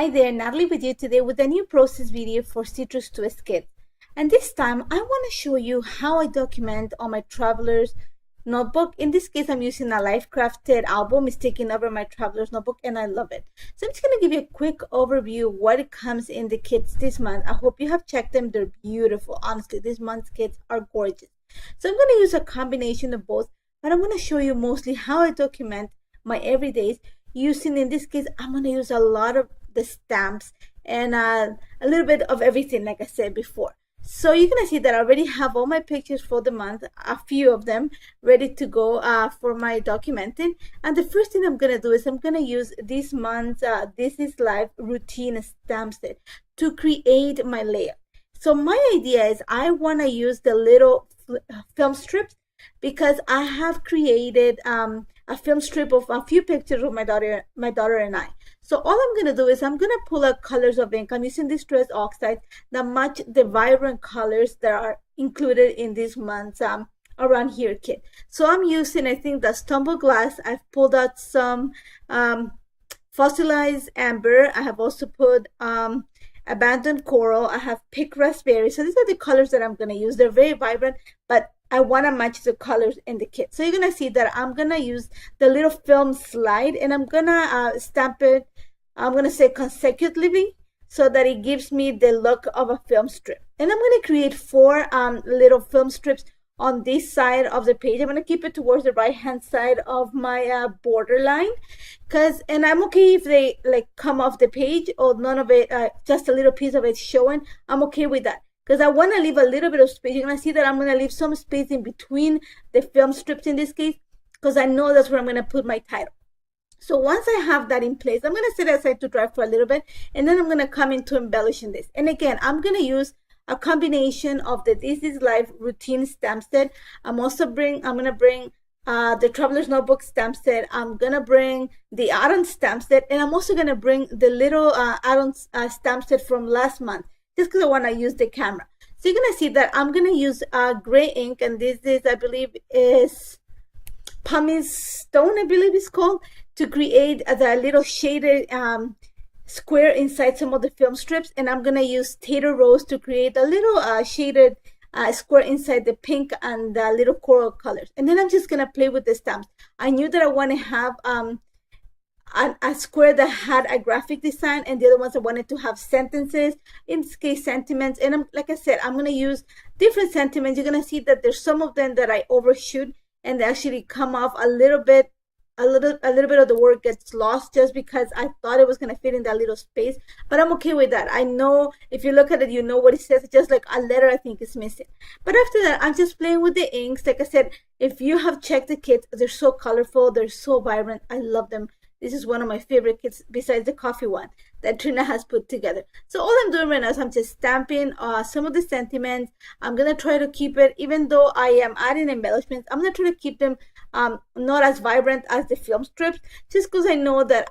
Hi there, Natalie with you today with a new process video for Citrus Twist Kit. And this time I want to show you how I document on my traveler's notebook. In this case, I'm using a Life Crafted album. It's taking over my traveler's notebook and I love it. So I'm just going to give you a quick overview of what it comes in the kits this month. I hope you have checked them. They're beautiful. Honestly, this month's kits are gorgeous. So I'm going to use a combination of both, but I'm going to show you mostly how I document my everydays using, in this case, I'm going to use a lot of the stamps and a little bit of everything, like I said before. So you're gonna see that I already have all my pictures for the month, a few of them ready to go for my documenting. And the first thing I'm gonna do is I'm gonna use this month's This Is Life routine stamp set to create my layout. So my idea is I want to use the little film strips because I have created a film strip of a few pictures of my daughter and I. So all I'm going to do is I'm going to pull out colors of ink. I'm using this Distress Oxide that match the vibrant colors that are included in this month's Around Here kit. So I'm using, I think, the Stumble Glass. I've pulled out some Fossilized Amber. I have also put Abandoned Coral. I have Picked Raspberry. So these are the colors that I'm going to use. They're very vibrant, but I want to match the colors in the kit. So you're going to see that I'm going to use the little film slide and I'm going to stamp it, I'm going to say consecutively, so that it gives me the look of a film strip. And I'm going to create 4 little film strips on this side of the page. I'm going to keep it towards the right hand side of my border line, and I'm okay if they like come off the page or none of it, just a little piece of it showing. I'm okay with that, because I want to leave a little bit of space. You're going to see that I'm going to leave some space in between the film strips in this case, because I know that's where I'm going to put my title. So once I have that in place, I'm going to set it aside to dry for a little bit, and then I'm going to come into embellishing this. And again, I'm going to use a combination of the This Is Life routine stamp set. I'm going to bring the Traveler's Notebook stamp set. I'm going to bring the Addon stamp set, and I'm also going to bring the little Addon stamp set from last month, just because I want to use the camera. So you're going to see that I'm going to use gray ink, and this is, I believe, is Pumice Stone, I believe it's called, to create the little shaded square inside some of the film strips. And I'm going to use Tater Rose to create a little shaded square inside the pink and the little coral colors. And then I'm just going to play with the stamps. I knew that I want to have a square that had a graphic design, and the other ones I wanted to have sentences, in this case sentiments. And like I said, I'm going to use different sentiments. You're going to see that there's some of them that I overshoot and they actually come off a little bit of the word gets lost, just because I thought it was going to fit in that little space. But I'm okay with that. I know if you look at it, you know what it says. It's just like a letter I think is missing. But after that, I'm just playing with the inks. Like I said, if you have checked the kits, they're so colorful, they're so vibrant. I love them. This is one of my favorite kits besides the coffee one that Trina has put together. So all I'm doing right now is I'm just stamping some of the sentiments. I'm going to try to keep it, even though I am adding embellishments, I'm going to try to keep them not as vibrant as the film strips, just because I know that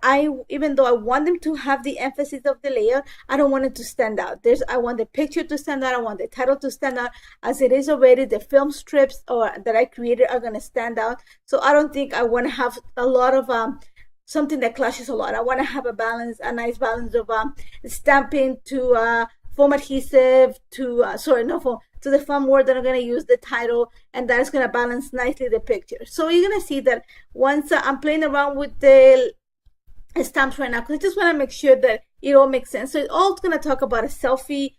even though I want them to have the emphasis of the layout, I don't want it to stand out. I want the picture to stand out. I want the title to stand out. As it is already, the film strips that I created are going to stand out. So I don't think I want to have a lot of something that clashes a lot. I want to have a nice balance of stamping to foam adhesive to the foam word that I'm going to use, the title, and that is going to balance nicely the picture. So you're going to see that once I'm playing around with the stamps right now, because I just want to make sure that it all makes sense. So it's all going to talk about a selfie,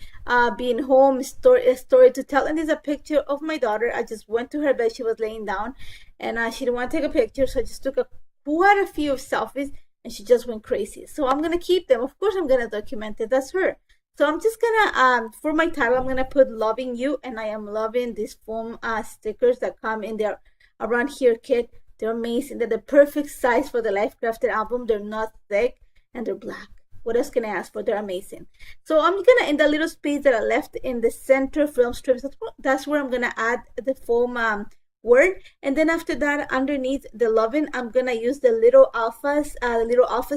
being home, a story to tell. And there's a picture of my daughter. I just went to her bed. She was laying down and she didn't want to take a picture, so I just took quite a few selfies and she just went crazy. So I'm going to keep them. Of course, I'm going to document it. That's her. So I'm just going to, for my title, I'm going to put Loving You. And I am loving these foam stickers that come in their Around Here kit. They're amazing. They're the perfect size for the Life Crafted album. They're not thick and they're black. What else can I ask for? They're amazing. So I'm going to, in the little space that I left in the center film strips, that's where I'm going to add the foam word. And then after that, underneath the loving, I'm gonna use the little alpha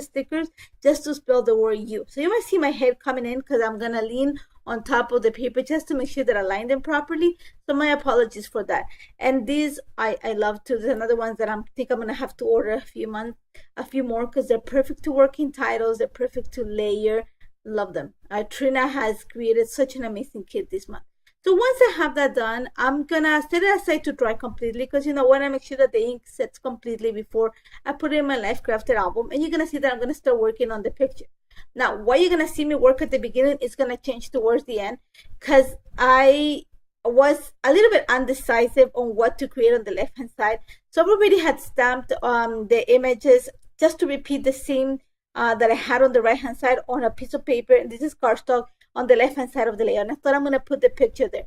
stickers just to spell the word you. So you might see my head coming in because I'm gonna lean on top of the paper just to make sure that I line them properly. So my apologies for that. And these I love too. There's another ones that I think I'm gonna have to order a few more, because they're perfect to work in titles. They're perfect to layer. Love them. Trina has created such an amazing kit this month. So once I have that done, I'm gonna set it aside to dry completely, because I want to make sure that the ink sets completely before I put it in my Life Crafted album. And you're gonna see that I'm gonna start working on the picture. Now, what you're gonna see me work at the beginning is gonna change towards the end, because I was a little bit undecisive on what to create on the left hand side. So I've already had stamped the images just to repeat the same that I had on the right hand side on a piece of paper. And this is cardstock on the left hand side of the layout. And I thought I'm gonna put the picture there,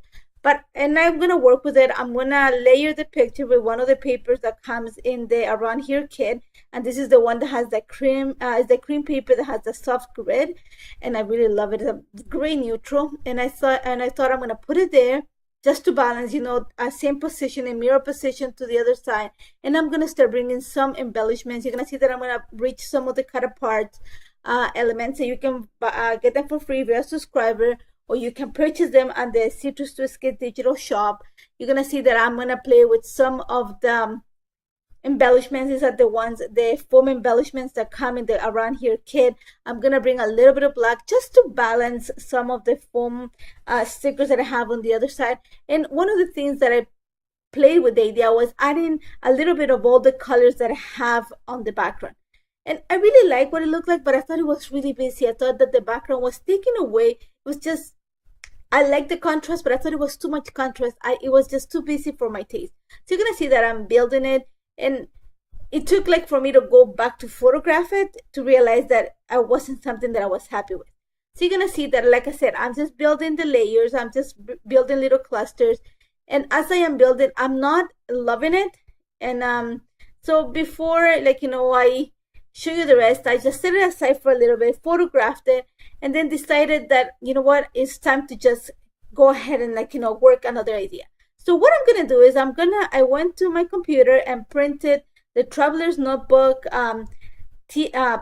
and I'm gonna work with it. I'm gonna layer the picture with one of the papers that comes in the Around Here kit, and this is the one that has the cream, is the cream paper that has the soft grid, and I really love it. It's a gray neutral, and I thought I'm gonna put it there just to balance, a same position, a mirror position to the other side. And I'm gonna start bringing some embellishments. You're gonna see that I'm gonna reach some of the cut apart elements, and you can get them for free if you're a subscriber, or you can purchase them at the Citrus Twistkit digital shop. You're gonna see that I'm gonna play with some of the embellishments. These are the foam embellishments that come in the Around Here kit. I'm gonna bring a little bit of black just to balance some of the foam stickers that I have on the other side. And one of the things that I played with the idea was adding a little bit of all the colors that I have on the background. And I really like what it looked like, but I thought it was really busy. I thought that the background was taken away. It was just, I like the contrast, but I thought it was too much contrast. It was just too busy for my taste. So you're gonna see that I'm building it, and it took for me to go back to photograph it to realize that I wasn't something that I was happy with. So you're gonna see that, like I said, I'm just building the layers. I'm just building little clusters, and as I am building, I'm not loving it. And so before, I show you the rest, I just set it aside for a little bit, photographed it, and then decided that, it's time to just go ahead and work another idea. So what I'm gonna do is I went to my computer and printed the Traveler's Notebook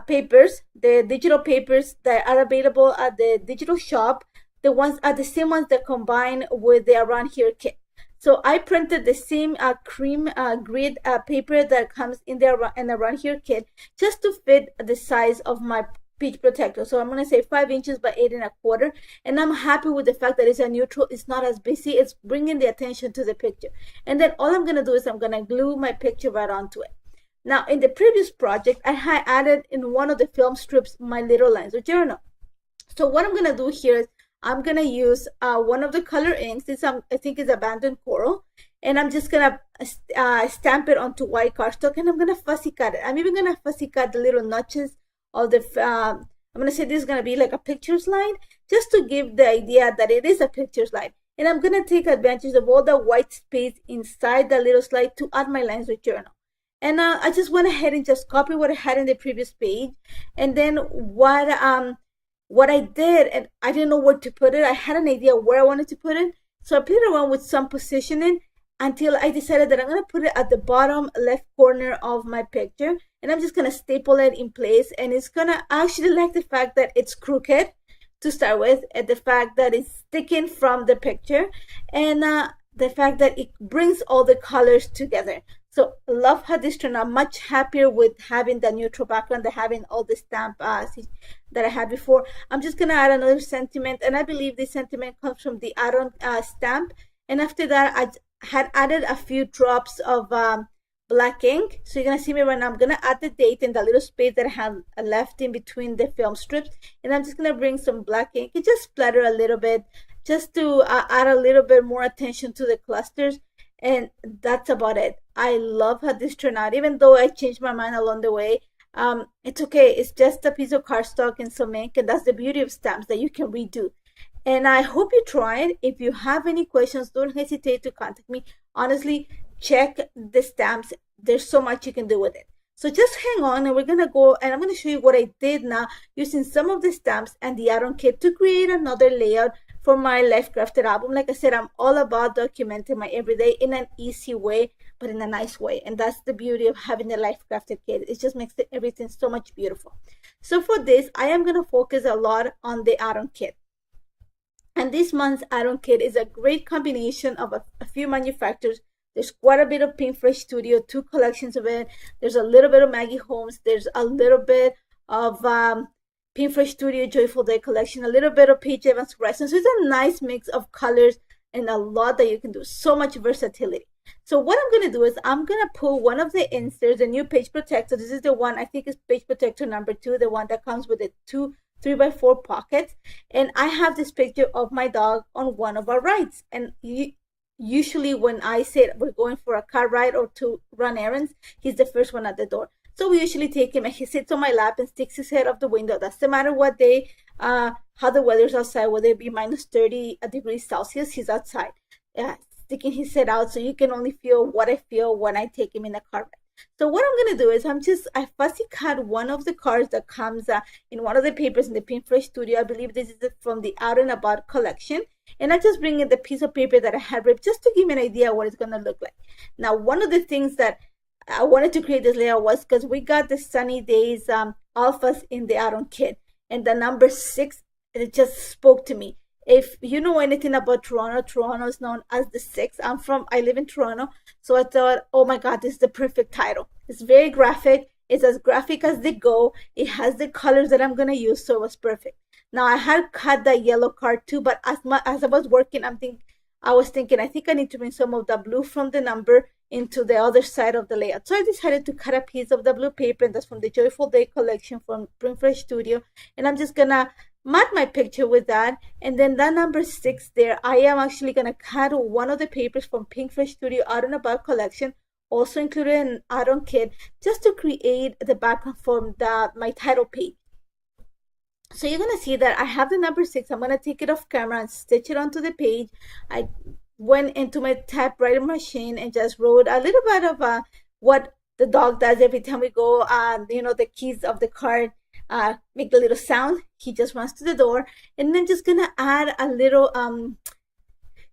papers, the digital papers that are available at the digital shop. The ones are the same ones that combine with the Around Here kit. So I printed the same cream grid paper that comes in the Around Here kit, just to fit the size of my peach protector. So I'm going to say 5 inches by 8 1/4. And I'm happy with the fact that it's a neutral. It's not as busy. It's bringing the attention to the picture. And then all I'm going to do is I'm going to glue my picture right onto it. Now, in the previous project, I had added in one of the film strips my little lines of journal. So what I'm going to do here is I'm going to use one of the color inks. This I think is Abandoned Coral. And I'm just going to stamp it onto white cardstock, and I'm going to fussy cut it. I'm even going to fussy cut the little notches of the, I'm going to say this is going to be like a picture slide, just to give the idea that it is a picture slide. And I'm going to take advantage of all the white space inside the little slide to add my lines with journal. And I just went ahead and just copied what I had in the previous page. And then what I did, and I didn't know where to put it. I had an idea where I wanted to put it. So I played around with some positioning until I decided that I'm going to put it at the bottom left corner of my picture. And I'm just going to staple it in place. And it's going to, I actually like the fact that it's crooked to start with, and the fact that it's sticking from the picture, and the fact that it brings all the colors together. So love how this turned out. Much happier with having the neutral background than having all the stamp that I had before. I'm just going to add another sentiment, and I believe this sentiment comes from the add-on stamp. And after that, I had added a few drops of black ink. So you're going to see me right now. I'm going to add the date in the little space that I have left in between the film strips. And I'm just going to bring some black ink and just splatter a little bit, just to add a little bit more attention to the clusters. And that's about it. I love how this turned out, even though I changed my mind along the way. It's okay. It's just a piece of cardstock and some ink, and that's the beauty of stamps, that you can redo. And I hope you try it. If you have any questions, don't hesitate to contact me. Honestly, check the stamps. There's so much you can do with it. So just hang on, and we're going to go, and I'm going to show you what I did now using some of the stamps and the add-on kit to create another layout for my Life Crafted album. Like I said, I'm all about documenting my everyday in an easy way, but in a nice way. And that's the beauty of having the Life Crafted kit. It just makes everything so much beautiful. So for this, I am going to focus a lot on the add-on kit. And this month's add-on kit is a great combination of a few manufacturers. There's quite a bit of Pink Fresh Studio, 2 collections of it. There's a little bit of Maggie Holmes. There's a little bit of Pink Fresh Studio Joyful Day collection, a little bit of Paige Evans Horizon. So it's a nice mix of colors and a lot that you can do. So much versatility. So what I'm going to do is I'm going to pull one of the inserts, the new page protector. This is the one, I think it's page protector number 2, the one that comes with the 2 3x4 pockets. And I have this picture of my dog on one of our rides. And usually when I say we're going for a car ride or to run errands, he's the first one at the door. So we usually take him and he sits on my lap and sticks his head off the window. Doesn't matter what day, how the weather's outside, whether it be minus 30 degrees Celsius, he's outside, sticking his head out, so you can only feel what I feel when I take him in a car ride. So what I'm going to do is I fussy cut one of the cards that comes in one of the papers in the Pink Fresh Studio. I believe this is from the Out and About collection. And I just bring in the piece of paper that I had ripped just to give me an idea what it's going to look like. Now, one of the things that I wanted to create this layout was because we got the Sunny Days alphas in the add-on kit, and the number 6, it just spoke to me. If you know anything about Toronto, Toronto is known as the 6. I live in Toronto, so I thought, oh my God, this is the perfect title. It's very graphic. It's as graphic as they go. It has the colors that I'm gonna use, so it was perfect. Now I had cut that yellow card too, but as I was working, I was thinking, I think I need to bring some of the blue from the number into the other side of the layout. So I decided to cut a piece of the blue paper, and that's from the Joyful Day collection from Pink Fresh Studio. And I'm just gonna mat my picture with that. And then that number 6 there, I am actually gonna cut one of the papers from Pink Fresh Studio Out and About collection, also included an add-on kit, just to create the background for my title page. So you're gonna see that I have the number 6. I'm gonna take it off camera and stitch it onto the page. I went into my typewriter machine and just wrote a little bit of what the dog does every time we go. The keys of the card make the little sound. He just runs to the door. And then just gonna add a little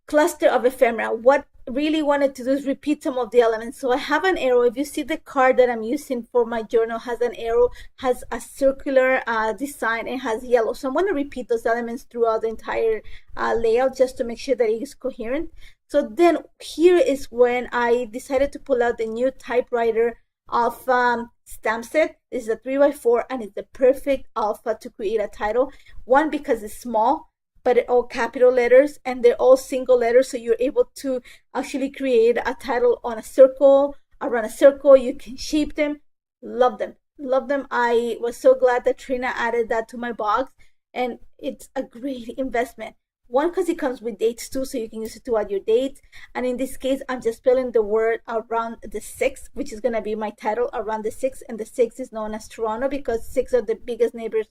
cluster of ephemera. What really wanted to do is repeat some of the elements. So I have an arrow. If you see, the card that I'm using for my journal has an arrow, has a circular design, and has yellow. So I'm going to repeat those elements throughout the entire layout just to make sure that it is coherent. So then here is when I decided to pull out the new typewriter alpha stamp set. This is a 3x4 and it's the perfect alpha to create a title. One, because it's small, but it's all capital letters and they're all single letters, so you're able to actually create a title on a circle, around a circle. You can shape them. Love them. Love them. I was so glad that Trina added that to my box, and it's a great investment. One, because it comes with dates too, so you can use it to add your dates. And in this case, I'm just spelling the word around the 6, which is going to be my title, around the 6. And the 6 is known as Toronto because 6 are the biggest neighborhoods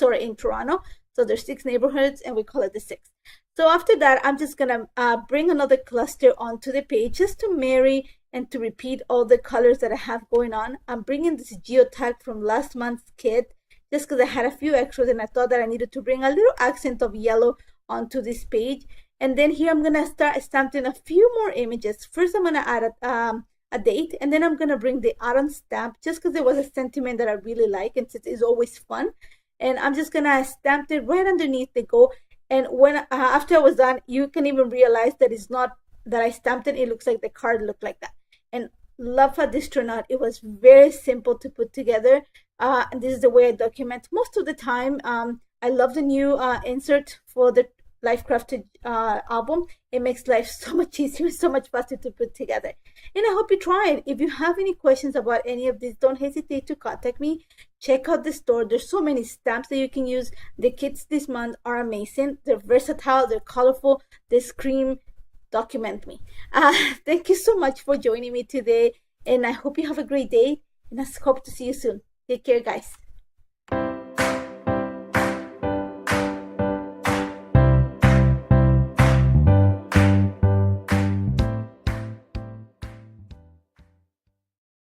in Toronto. So there's 6 neighborhoods and we call it the 6. So after that, I'm just going to bring another cluster onto the page just to marry and to repeat all the colors that I have going on. I'm bringing this geotag from last month's kit just because I had a few extras and I thought that I needed to bring a little accent of yellow onto this page. And then here I'm going to start stamping a few more images. First, I'm going to add a date, and then I'm going to bring the add-on stamp just because there was a sentiment that I really like, and since it's always fun. And I'm just gonna stamp it right underneath the go. And when after I was done, you can even realize that it's not that I stamped it. It looks like the card looked like that. And love how this turned out. It was very simple to put together. And this is the way I document most of the time. I love the new insert for the Life Crafted album. It makes life so much easier, so much faster to put together. And I hope you try it. If you have any questions about any of this, don't hesitate to contact me. Check out the store. There's so many stamps that you can use. The kits this month are amazing. They're versatile. They're colorful. They scream, document me. Thank you so much for joining me today. And I hope you have a great day. And I hope to see you soon. Take care, guys.